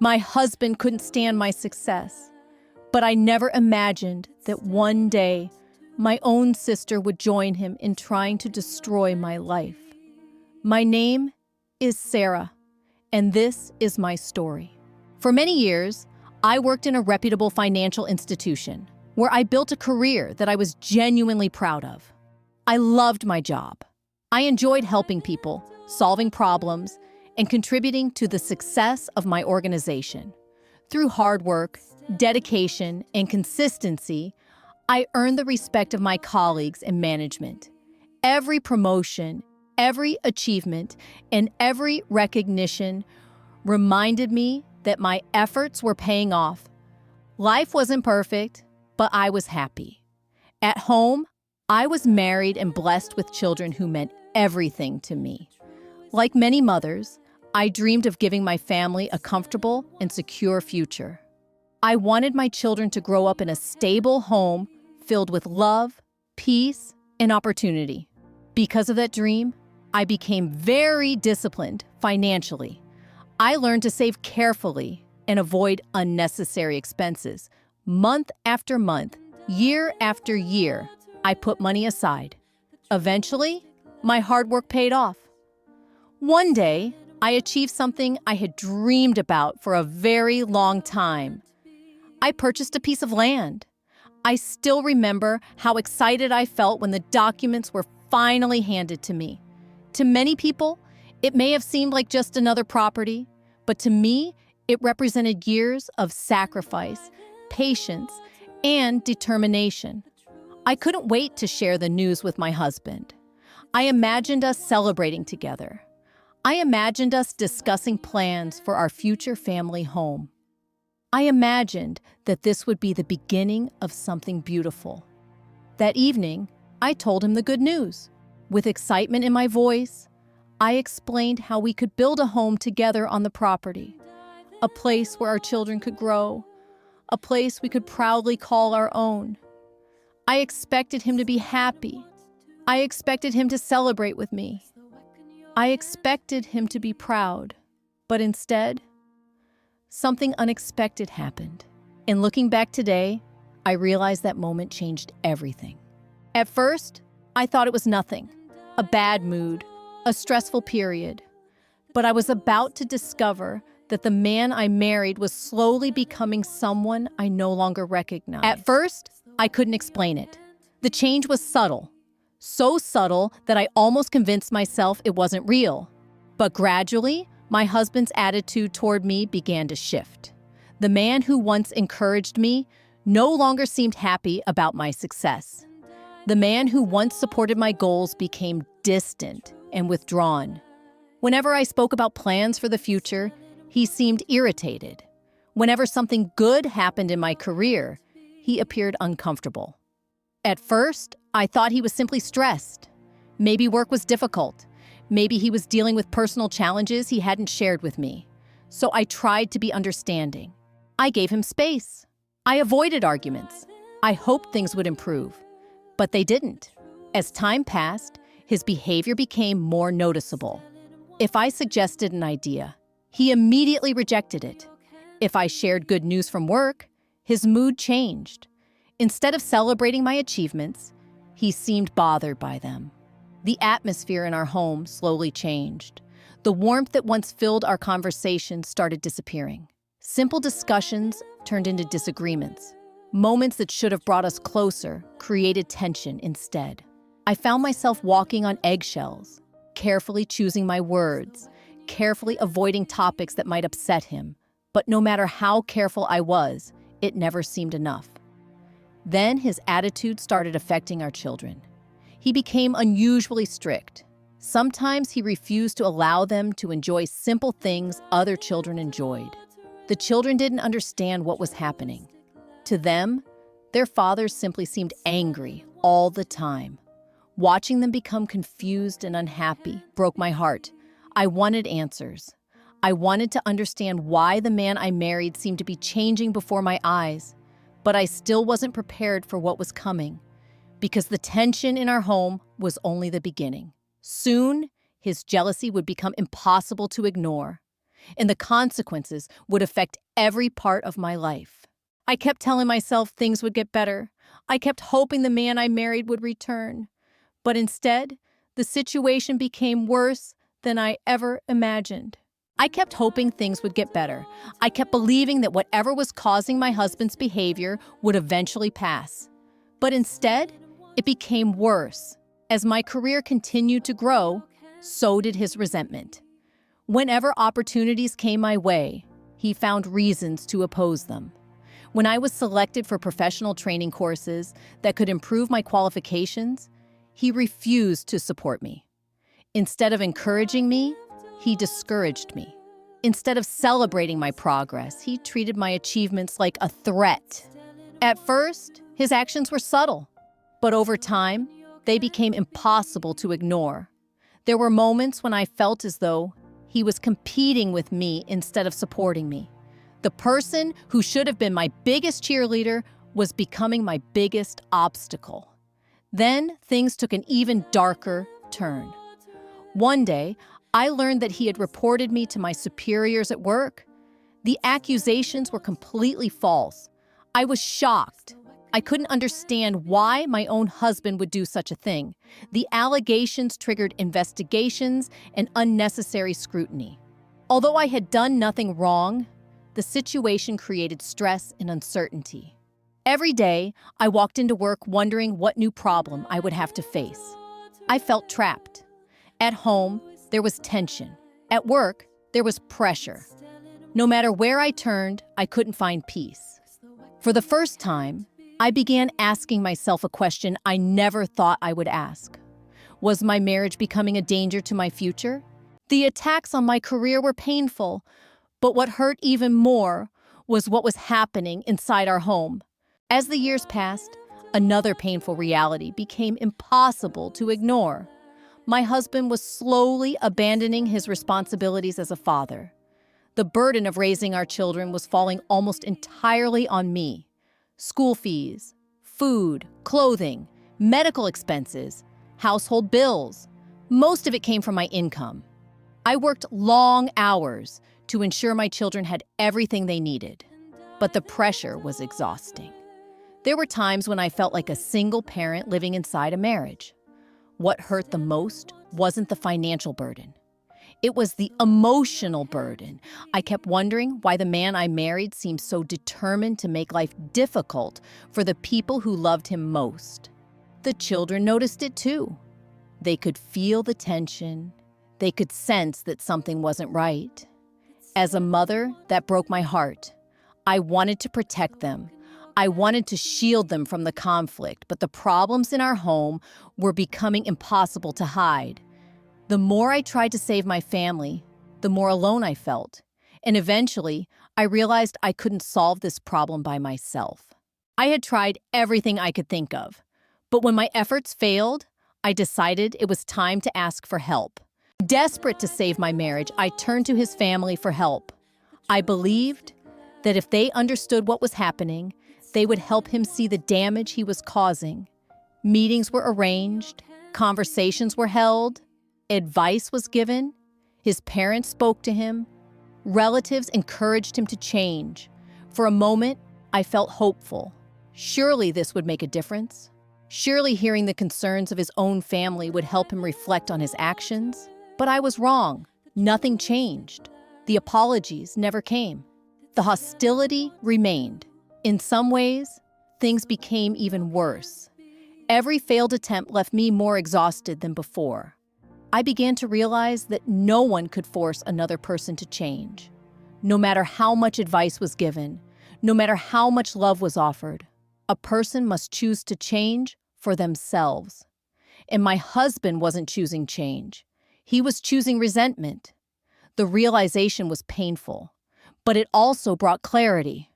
My husband couldn't stand my success, but I never imagined that one day my own sister would join him in trying to destroy my life. My name is Sarah, and this is my story. For many years, I worked in a reputable financial institution where I built a career that I was genuinely proud of. I loved my job. I enjoyed helping people, solving problems, and contributing to the success of my organization. Through hard work, dedication, and consistency, I earned the respect of my colleagues and management. Every promotion, every achievement, and every recognition reminded me that my efforts were paying off. Life wasn't perfect, but I was happy. At home, I was married and blessed with children who meant everything to me. Like many mothers, I dreamed of giving my family a comfortable and secure future. I wanted my children to grow up in a stable home filled with love, peace, and opportunity. Because of that dream, I became very disciplined financially. I learned to save carefully and avoid unnecessary expenses. Month after month, year after year, I put money aside. Eventually, my hard work paid off. One day, I achieved something I had dreamed about for a very long time. I purchased a piece of land. I still remember how excited I felt when the documents were finally handed to me. To many people, it may have seemed like just another property, but to me, it represented years of sacrifice, patience, and determination. I couldn't wait to share the news with my husband. I imagined us celebrating together. I imagined us discussing plans for our future family home. I imagined that this would be the beginning of something beautiful. That evening, I told him the good news. With excitement in my voice, I explained how we could build a home together on the property, a place where our children could grow, a place we could proudly call our own. I expected him to be happy. I expected him to celebrate with me. I expected him to be proud, but instead, something unexpected happened. In looking back today, I realized that moment changed everything. At first, I thought it was nothing, a bad mood, a stressful period. But I was about to discover that the man I married was slowly becoming someone I no longer recognized. At first, I couldn't explain it. The change was subtle. So subtle that I almost convinced myself it wasn't real. But gradually, my husband's attitude toward me began to shift. The man who once encouraged me no longer seemed happy about my success. The man who once supported my goals became distant and withdrawn. Whenever I spoke about plans for the future, he seemed irritated. Whenever something good happened in my career, he appeared uncomfortable. At first, I thought he was simply stressed. Maybe work was difficult. Maybe he was dealing with personal challenges he hadn't shared with me. So I tried to be understanding. I gave him space. I avoided arguments. I hoped things would improve. But they didn't. As time passed, his behavior became more noticeable. If I suggested an idea, he immediately rejected it. If I shared good news from work, his mood changed. Instead of celebrating my achievements, he seemed bothered by them. The atmosphere in our home slowly changed. The warmth that once filled our conversations started disappearing. Simple discussions turned into disagreements. Moments that should have brought us closer created tension instead. I found myself walking on eggshells, carefully choosing my words, carefully avoiding topics that might upset him. But no matter how careful I was, it never seemed enough. Then his attitude started affecting our children. He became unusually strict. Sometimes he refused to allow them to enjoy simple things other children enjoyed. The children didn't understand what was happening. To them, their fathers simply seemed angry all the time. Watching them become confused and unhappy broke my heart. I wanted answers. I wanted to understand why the man I married seemed to be changing before my eyes. But I still wasn't prepared for what was coming, because the tension in our home was only the beginning. Soon, his jealousy would become impossible to ignore. and the consequences would affect every part of my life. I kept telling myself things would get better. I kept hoping the man I married would return. But instead, the situation became worse than I ever imagined. I kept hoping things would get better. I kept believing that whatever was causing my husband's behavior would eventually pass. But instead, it became worse. As my career continued to grow, so did his resentment. Whenever opportunities came my way, he found reasons to oppose them. When I was selected for professional training courses that could improve my qualifications, he refused to support me. Instead of encouraging me, he discouraged me. Instead of celebrating my progress, he treated my achievements like a threat. At first, his actions were subtle, but over time, they became impossible to ignore. There were moments when I felt as though he was competing with me instead of supporting me. The person who should have been my biggest cheerleader was becoming my biggest obstacle. Then things took an even darker turn. One day, I learned that he had reported me to my superiors at work. The accusations were completely false. I was shocked. I couldn't understand why my own husband would do such a thing. The allegations triggered investigations and unnecessary scrutiny. Although I had done nothing wrong, the situation created stress and uncertainty. Every day, I walked into work wondering what new problem I would have to face. I felt trapped. At home, there was tension. At work, there was pressure. No matter where I turned, I couldn't find peace. For the first time, I began asking myself a question I never thought I would ask. Was my marriage becoming a danger to my future? The attacks on my career were painful, but what hurt even more was what was happening inside our home. As the years passed, another painful reality became impossible to ignore. My husband was slowly abandoning his responsibilities as a father. The burden of raising our children was falling almost entirely on me. School fees, food, clothing, medical expenses, household bills. Most of it came from my income. I worked long hours to ensure my children had everything they needed, but the pressure was exhausting. There were times when I felt like a single parent living inside a marriage. What hurt the most wasn't the financial burden. It was the emotional burden. I kept wondering why the man I married seemed so determined to make life difficult for the people who loved him most. The children noticed it too. They could feel the tension. They could sense that something wasn't right. As a mother, that broke my heart. I wanted to protect them. I wanted to shield them from the conflict, but the problems in our home were becoming impossible to hide. The more I tried to save my family, the more alone I felt. And eventually, I realized I couldn't solve this problem by myself. I had tried everything I could think of, but when my efforts failed, I decided it was time to ask for help. Desperate to save my marriage, I turned to his family for help. I believed that if they understood what was happening, they would help him see the damage he was causing. Meetings were arranged, conversations were held, advice was given, his parents spoke to him, relatives encouraged him to change. For a moment, I felt hopeful. Surely this would make a difference. Surely hearing the concerns of his own family would help him reflect on his actions. But I was wrong. Nothing changed. The apologies never came. The hostility remained. In some ways, things became even worse. Every failed attempt left me more exhausted than before. I began to realize that no one could force another person to change. No matter how much advice was given, no matter how much love was offered, a person must choose to change for themselves. And my husband wasn't choosing change. He was choosing resentment. The realization was painful, but it also brought clarity.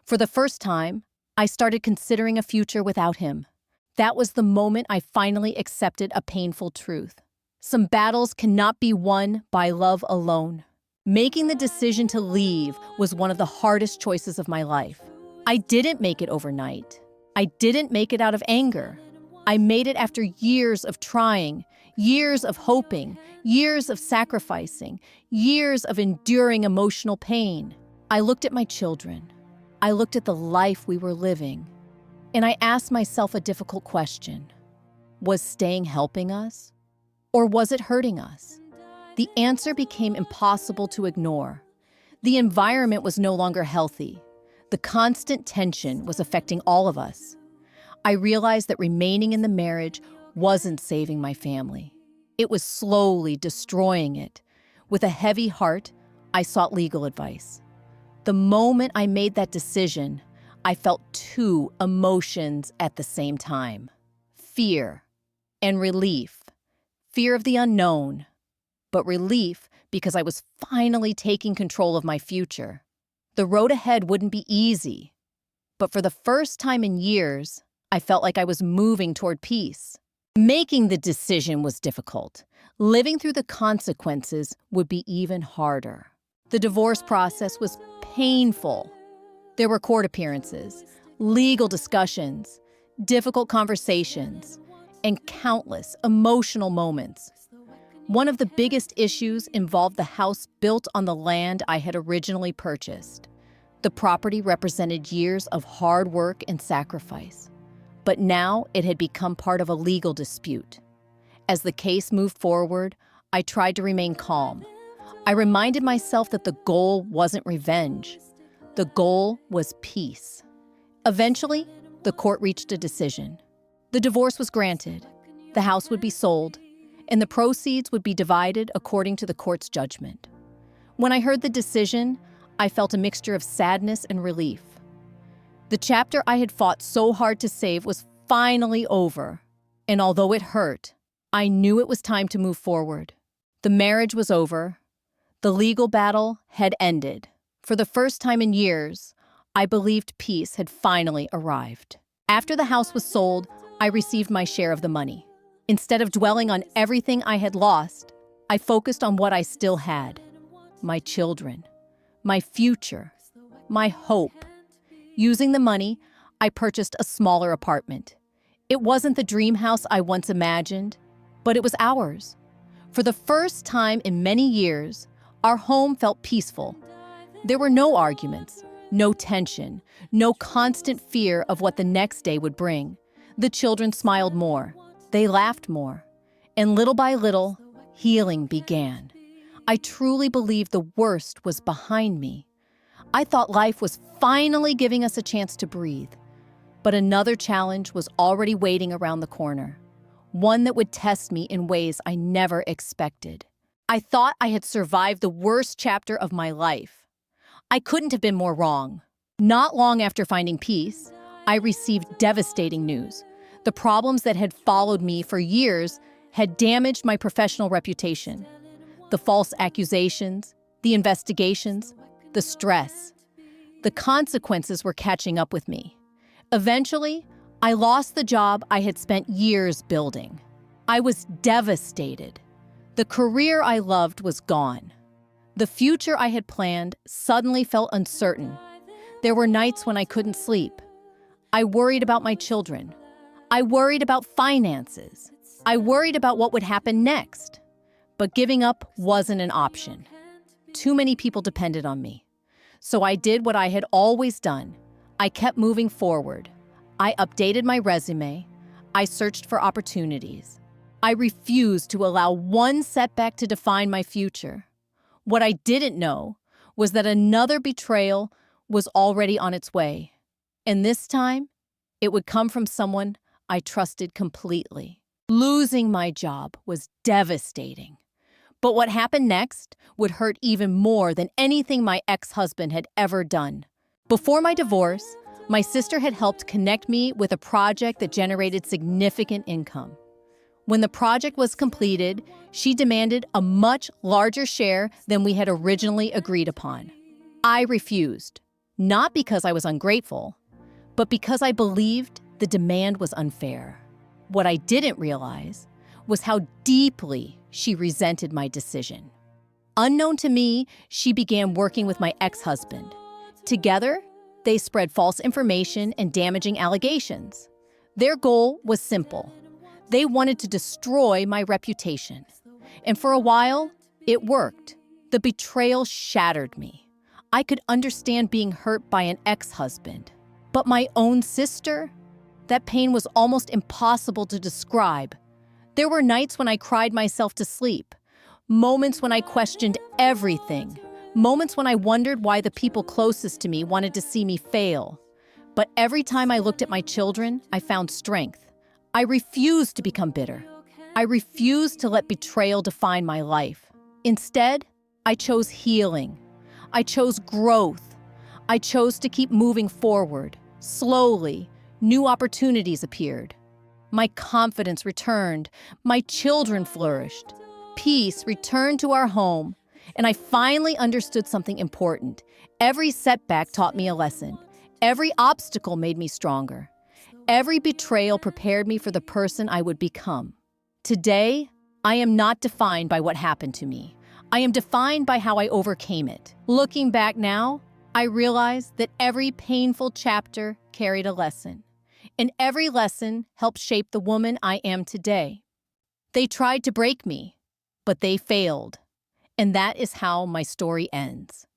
For the first time, I started considering a future without him. That was the moment I finally accepted a painful truth. Some battles cannot be won by love alone. Making the decision to leave was one of the hardest choices of my life. I didn't make it overnight. I didn't make it out of anger. I made it after years of trying, Years of hoping, years of sacrificing, years of enduring emotional pain. I looked at my children. I looked at the life we were living. And I asked myself a difficult question. Was staying helping us? Or was it hurting us? The answer became impossible to ignore. The environment was no longer healthy. The constant tension was affecting all of us. I realized that remaining in the marriage wasn't saving my family. It was slowly destroying it. With a heavy heart, I sought legal advice. The moment I made that decision, I felt two emotions at the same time: fear and relief. Fear of the unknown, but relief because I was finally taking control of my future. The road ahead wouldn't be easy, but for the first time in years, I felt like I was moving toward peace. Making the decision was difficult. Living through the consequences would be even harder. The divorce process was painful. There were court appearances, legal discussions, difficult conversations, and countless emotional moments. One of the biggest issues involved the house built on the land I had originally purchased. The property represented years of hard work and sacrifice, but now it had become part of a legal dispute. As the case moved forward, I tried to remain calm. I reminded myself that the goal wasn't revenge. The goal was peace. Eventually, the court reached a decision. The divorce was granted, the house would be sold, and the proceeds would be divided according to the court's judgment. When I heard the decision, I felt a mixture of sadness and relief. The chapter I had fought so hard to save was finally over, and although it hurt, I knew it was time to move forward. The marriage was over. The legal battle had ended. For the first time in years, I believed peace had finally arrived. After the house was sold, I received my share of the money. Instead of dwelling on everything I had lost, I focused on what I still had: my children, my future, my hope. Using the money, I purchased a smaller apartment. It wasn't the dream house I once imagined, but it was ours. For the first time in many years, our home felt peaceful. There were no arguments, no tension, no constant fear of what the next day would bring. The children smiled more. They laughed more. And little by little, healing began. I truly believed the worst was behind me. I thought life was finally giving us a chance to breathe. But another challenge was already waiting around the corner. One that would test me in ways I never expected. I thought I had survived the worst chapter of my life. I couldn't have been more wrong. Not long after finding peace, I received devastating news. The problems that had followed me for years had damaged my professional reputation. The false accusations, the investigations, the stress. The consequences were catching up with me. Eventually, I lost the job I had spent years building. I was devastated. The career I loved was gone. The future I had planned suddenly felt uncertain. There were nights when I couldn't sleep. I worried about my children. I worried about finances. I worried about what would happen next. But giving up wasn't an option. Too many people depended on me. So I did what I had always done. I kept moving forward. I updated my resume. I searched for opportunities. I refused to allow one setback to define my future. What I didn't know was that another betrayal was already on its way. And this time, it would come from someone I trusted completely. Losing my job was devastating. But what happened next would hurt even more than anything my ex-husband had ever done. Before my divorce, my sister had helped connect me with a project that generated significant income. When the project was completed, she demanded a much larger share than we had originally agreed upon. I refused, not because I was ungrateful, but because I believed the demand was unfair. What I didn't realize was how deeply she resented my decision. Unknown to me, she began working with my ex-husband. Together, they spread false information and damaging allegations. Their goal was simple. They wanted to destroy my reputation. And for a while, it worked. The betrayal shattered me. I could understand being hurt by an ex-husband. But my own sister? That pain was almost impossible to describe. There were nights when I cried myself to sleep. Moments when I questioned everything. Moments when I wondered why the people closest to me wanted to see me fail. But every time I looked at my children, I found strength. I refused to become bitter. I refused to let betrayal define my life. Instead, I chose healing. I chose growth. I chose to keep moving forward. Slowly, new opportunities appeared. My confidence returned. My children flourished. Peace returned to our home. And I finally understood something important. Every setback taught me a lesson. Every obstacle made me stronger. Every betrayal prepared me for the person I would become. Today, I am not defined by what happened to me. I am defined by how I overcame it. Looking back now, I realize that every painful chapter carried a lesson, and every lesson helped shape the woman I am today. They tried to break me, but they failed, and that is how my story ends.